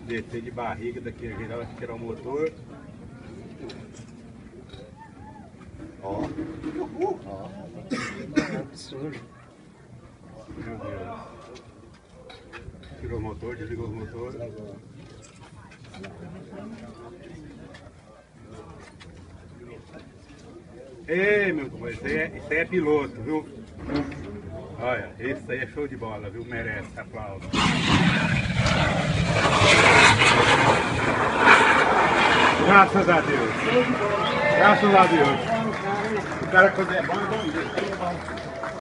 Descer de barriga daqui, tirar o motor. Ó. Ó. Absurdo. Meu Deus. Tirou o motor, desligou o motor. Ei, meu companheiro, isso aí é piloto, viu? Olha, esse aí é show de bola, viu? Merece aplauso. Graças a Deus. Graças a Deus. O cara quando é bom, é bom mesmo.